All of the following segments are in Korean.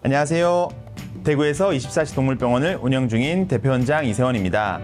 안녕하세요. 대구에서 24시 동물병원을 운영 중인 대표원장 이세원입니다.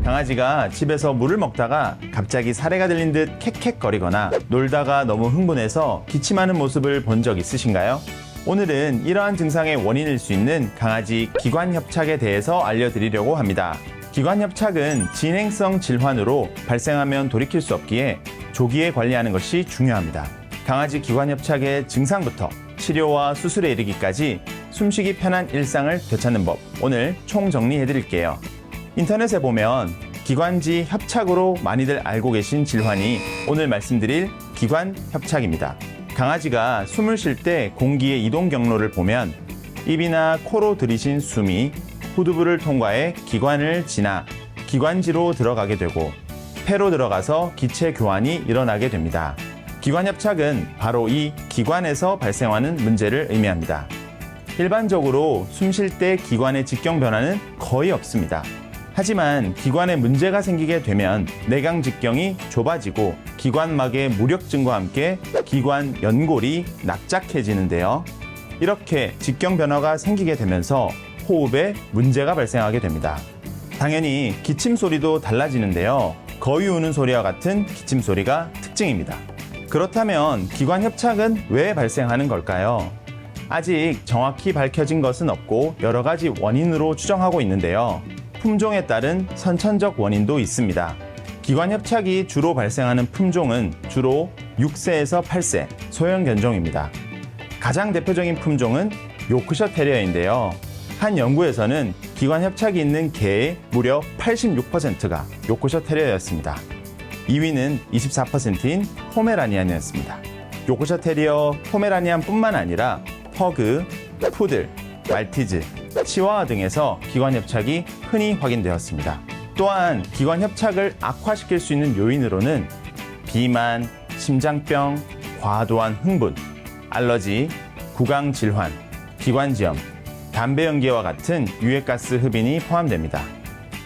강아지가 집에서 물을 먹다가 갑자기 사례가 들린 듯 캑캑거리거나 놀다가 너무 흥분해서 기침하는 모습을 본 적 있으신가요? 오늘은 이러한 증상의 원인일 수 있는 강아지 기관협착에 대해서 알려드리려고 합니다. 기관협착은 진행성 질환으로 발생하면 돌이킬 수 없기에 조기에 관리하는 것이 중요합니다. 강아지 기관협착의 증상부터 치료와 수술에 이르기까지 숨쉬기 편한 일상을 되찾는 법, 오늘 총정리해 드릴게요. 인터넷에 보면 기관지 협착으로 많이들 알고 계신 질환이 오늘 말씀드릴 기관협착입니다. 강아지가 숨을 쉴 때 공기의 이동 경로를 보면 입이나 코로 들이신 숨이 후두부를 통과해 기관을 지나 기관지로 들어가게 되고 폐로 들어가서 기체 교환이 일어나게 됩니다. 기관협착은 바로 이 기관에서 발생하는 문제를 의미합니다. 일반적으로 숨 쉴 때 기관의 직경 변화는 거의 없습니다. 하지만 기관에 문제가 생기게 되면 내강 직경이 좁아지고 기관막의 무력증과 함께 기관 연골이 납작해지는데요. 이렇게 직경 변화가 생기게 되면서 호흡에 문제가 발생하게 됩니다. 당연히 기침 소리도 달라지는데요. 거위 우는 소리와 같은 기침 소리가 특징입니다. 그렇다면 기관협착은 왜 발생하는 걸까요? 아직 정확히 밝혀진 것은 없고 여러 가지 원인으로 추정하고 있는데요. 품종에 따른 선천적 원인도 있습니다. 기관협착이 주로 발생하는 품종은 주로 6세에서 8세 소형 견종입니다. 가장 대표적인 품종은 요크셔 테리어인데요. 한 연구에서는 기관협착이 있는 개의 무려 86%가 요크셔 테리어였습니다. 2위는 24%인 포메라니안이었습니다. 요크셔 테리어, 포메라니안뿐만 아니라 퍼그, 푸들, 말티즈, 치와와 등에서 기관협착이 흔히 확인되었습니다. 또한 기관협착을 악화시킬 수 있는 요인으로는 비만, 심장병, 과도한 흥분, 알러지, 구강질환, 기관지염, 담배 연기와 같은 유해가스 흡인이 포함됩니다.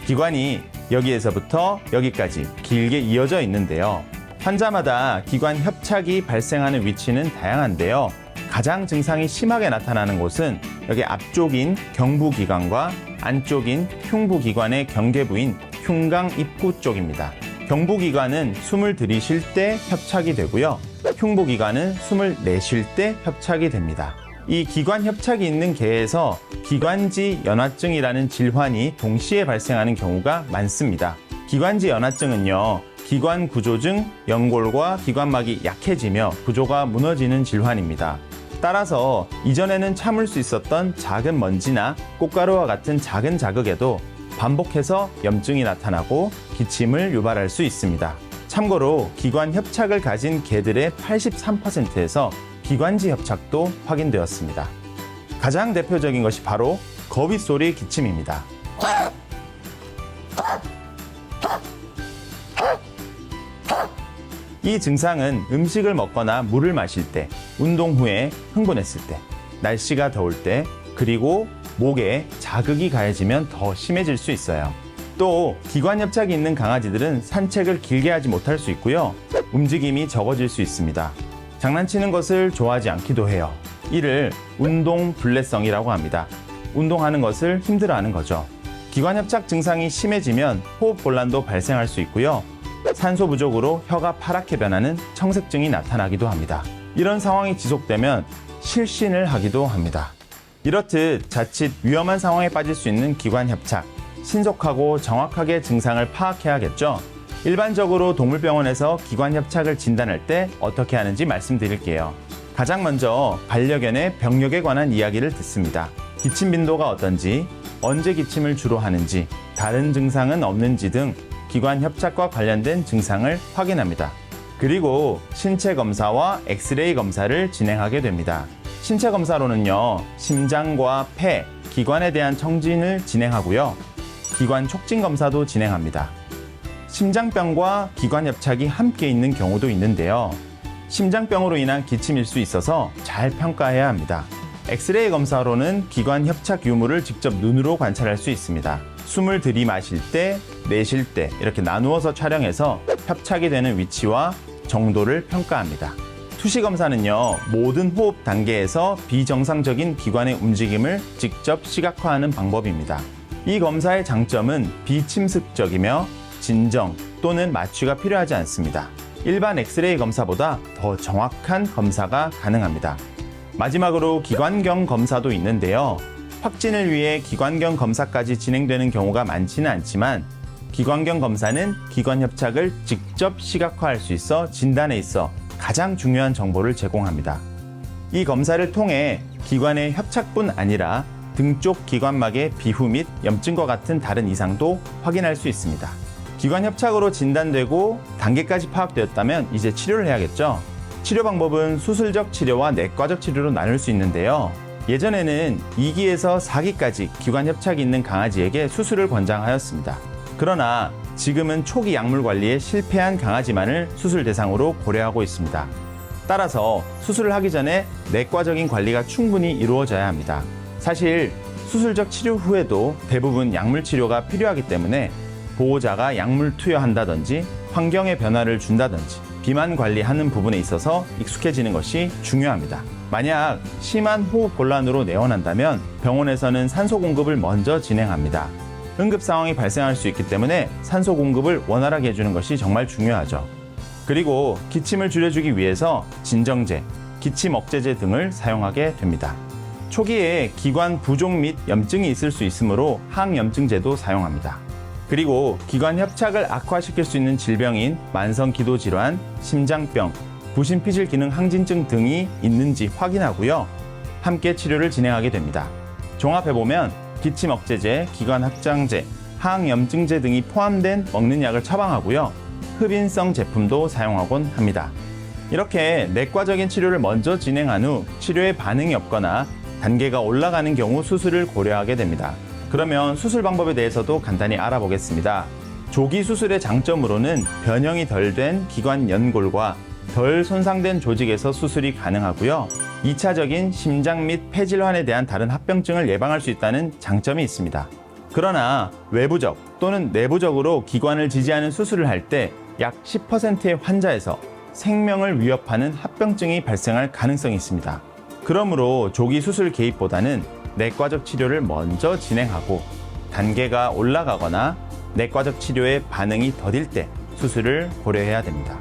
기관이 여기에서부터 여기까지 길게 이어져 있는데요. 환자마다 기관협착이 발생하는 위치는 다양한데요. 가장 증상이 심하게 나타나는 곳은 여기 앞쪽인 경부기관과 안쪽인 흉부기관의 경계부인 흉강 입구 쪽입니다. 경부기관은 숨을 들이쉴 때 협착이 되고요. 흉부기관은 숨을 내쉴 때 협착이 됩니다. 이 기관협착이 있는 개에서 기관지 연화증이라는 질환이 동시에 발생하는 경우가 많습니다. 기관지 연화증은요, 기관 구조 중 연골과 기관막이 약해지며 구조가 무너지는 질환입니다. 따라서 이전에는 참을 수 있었던 작은 먼지나 꽃가루와 같은 작은 자극에도 반복해서 염증이 나타나고 기침을 유발할 수 있습니다. 참고로 기관협착을 가진 개들의 83%에서 기관지 협착도 확인되었습니다. 가장 대표적인 것이 바로 거위소리 기침입니다. 이 증상은 음식을 먹거나 물을 마실 때, 운동 후에 흥분했을 때, 날씨가 더울 때, 그리고 목에 자극이 가해지면 더 심해질 수 있어요. 또 기관협착이 있는 강아지들은 산책을 길게 하지 못할 수 있고요. 움직임이 적어질 수 있습니다. 장난치는 것을 좋아하지 않기도 해요. 이를 운동불내성이라고 합니다. 운동하는 것을 힘들어하는 거죠. 기관협착 증상이 심해지면 호흡곤란도 발생할 수 있고요. 산소 부족으로 혀가 파랗게 변하는 청색증이 나타나기도 합니다. 이런 상황이 지속되면 실신을 하기도 합니다. 이렇듯 자칫 위험한 상황에 빠질 수 있는 기관협착, 신속하고 정확하게 증상을 파악해야겠죠. 일반적으로 동물병원에서 기관협착을 진단할 때 어떻게 하는지 말씀드릴게요. 가장 먼저 반려견의 병력에 관한 이야기를 듣습니다. 기침 빈도가 어떤지, 언제 기침을 주로 하는지, 다른 증상은 없는지 등 기관협착과 관련된 증상을 확인합니다. 그리고 신체 검사와 엑스레이 검사를 진행하게 됩니다. 신체 검사로는요, 심장과 폐, 기관에 대한 청진을 진행하고요. 기관 촉진 검사도 진행합니다. 심장병과 기관협착이 함께 있는 경우도 있는데요. 심장병으로 인한 기침일 수 있어서 잘 평가해야 합니다. 엑스레이 검사로는 기관협착 유무를 직접 눈으로 관찰할 수 있습니다. 숨을 들이마실 때, 내쉴 때 이렇게 나누어서 촬영해서 협착이 되는 위치와 정도를 평가합니다. 투시 검사는요, 모든 호흡 단계에서 비정상적인 기관의 움직임을 직접 시각화하는 방법입니다. 이 검사의 장점은 비침습적이며 진정 또는 마취가 필요하지 않습니다. 일반 엑스레이 검사보다 더 정확한 검사가 가능합니다. 마지막으로 기관경 검사도 있는데요. 확진을 위해 기관경 검사까지 진행되는 경우가 많지는 않지만 기관경 검사는 기관 협착을 직접 시각화할 수 있어 진단에 있어 가장 중요한 정보를 제공합니다. 이 검사를 통해 기관의 협착뿐 아니라 등 쪽 기관막의 비후 및 염증과 같은 다른 이상도 확인할 수 있습니다. 기관 협착으로 진단되고 단계까지 파악되었다면 이제 치료를 해야겠죠. 치료 방법은 수술적 치료와 내과적 치료로 나눌 수 있는데요. 예전에는 2기에서 4기까지 기관 협착이 있는 강아지에게 수술을 권장하였습니다. 그러나 지금은 초기 약물 관리에 실패한 강아지만을 수술 대상으로 고려하고 있습니다. 따라서 수술을 하기 전에 내과적인 관리가 충분히 이루어져야 합니다. 사실 수술적 치료 후에도 대부분 약물 치료가 필요하기 때문에 보호자가 약물 투여한다든지 환경의 변화를 준다든지 비만 관리하는 부분에 있어서 익숙해지는 것이 중요합니다. 만약 심한 호흡 곤란으로 내원한다면 병원에서는 산소 공급을 먼저 진행합니다. 응급 상황이 발생할 수 있기 때문에 산소 공급을 원활하게 해주는 것이 정말 중요하죠. 그리고 기침을 줄여주기 위해서 진정제, 기침 억제제 등을 사용하게 됩니다. 초기에 기관 부족 및 염증이 있을 수 있으므로 항염증제도 사용합니다. 그리고 기관 협착을 악화시킬 수 있는 질병인 만성기도질환, 심장병, 부신피질 기능 항진증 등이 있는지 확인하고요. 함께 치료를 진행하게 됩니다. 종합해보면 기침 억제제, 기관 확장제, 항염증제 등이 포함된 먹는 약을 처방하고요. 흡인성 제품도 사용하곤 합니다. 이렇게 내과적인 치료를 먼저 진행한 후 치료에 반응이 없거나 단계가 올라가는 경우 수술을 고려하게 됩니다. 그러면 수술 방법에 대해서도 간단히 알아보겠습니다. 조기 수술의 장점으로는 변형이 덜 된 기관 연골과 덜 손상된 조직에서 수술이 가능하고요. 2차적인 심장 및 폐질환에 대한 다른 합병증을 예방할 수 있다는 장점이 있습니다. 그러나 외부적 또는 내부적으로 기관을 지지하는 수술을 할 때 약 10%의 환자에서 생명을 위협하는 합병증이 발생할 가능성이 있습니다. 그러므로 조기 수술 개입보다는 내과적 치료를 먼저 진행하고 단계가 올라가거나 내과적 치료에 반응이 더딜 때 수술을 고려해야 됩니다.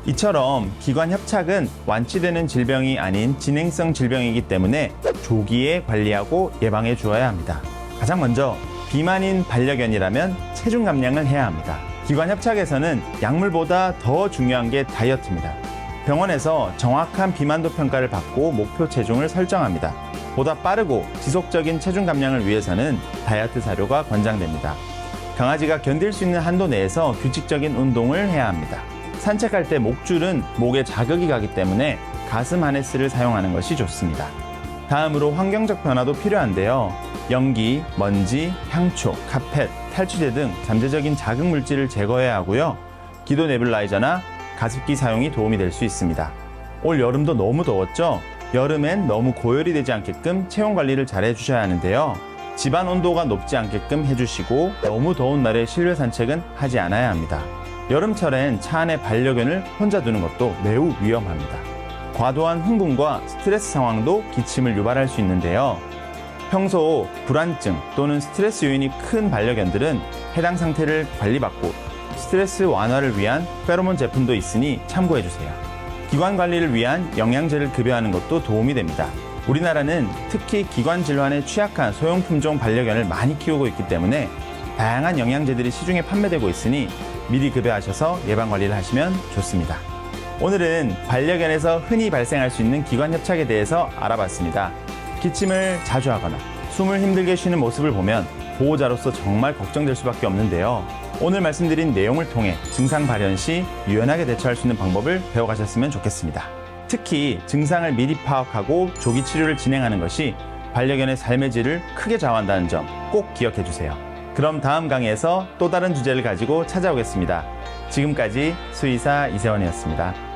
이처럼 기관 협착은 완치되는 질병이 아닌 진행성 질병이기 때문에 조기에 관리하고 예방해 주어야 합니다. 가장 먼저 비만인 반려견이라면 체중 감량을 해야 합니다. 기관 협착에서는 약물보다 더 중요한 게 다이어트입니다. 병원에서 정확한 비만도 평가를 받고 목표 체중을 설정합니다. 보다 빠르고 지속적인 체중 감량을 위해서는 다이어트 사료가 권장됩니다. 강아지가 견딜 수 있는 한도 내에서 규칙적인 운동을 해야 합니다. 산책할 때 목줄은 목에 자극이 가기 때문에 가슴 하네스를 사용하는 것이 좋습니다. 다음으로 환경적 변화도 필요한데요. 연기, 먼지, 향초, 카펫, 탈취제 등 잠재적인 자극 물질을 제거해야 하고요. 기도 네뷸라이저나 가습기 사용이 도움이 될 수 있습니다. 올 여름도 너무 더웠죠? 여름엔 너무 고열이 되지 않게끔 체온 관리를 잘 해주셔야 하는데요. 집안 온도가 높지 않게끔 해주시고 너무 더운 날에 실외 산책은 하지 않아야 합니다. 여름철엔 차 안에 반려견을 혼자 두는 것도 매우 위험합니다. 과도한 흥분과 스트레스 상황도 기침을 유발할 수 있는데요. 평소 불안증 또는 스트레스 요인이 큰 반려견들은 해당 상태를 관리받고 스트레스 완화를 위한 페로몬 제품도 있으니 참고해주세요. 기관 관리를 위한 영양제를 급여하는 것도 도움이 됩니다. 우리나라는 특히 기관 질환에 취약한 소형품종 반려견을 많이 키우고 있기 때문에 다양한 영양제들이 시중에 판매되고 있으니 미리 급여하셔서 예방 관리를 하시면 좋습니다. 오늘은 반려견에서 흔히 발생할 수 있는 기관 협착에 대해서 알아봤습니다. 기침을 자주 하거나 숨을 힘들게 쉬는 모습을 보면 보호자로서 정말 걱정될 수밖에 없는데요. 오늘 말씀드린 내용을 통해 증상 발현 시 유연하게 대처할 수 있는 방법을 배워가셨으면 좋겠습니다. 특히 증상을 미리 파악하고 조기 치료를 진행하는 것이 반려견의 삶의 질을 크게 좌우한다는 점 꼭 기억해 주세요. 그럼 다음 강의에서 또 다른 주제를 가지고 찾아오겠습니다. 지금까지 수의사 이세원이었습니다.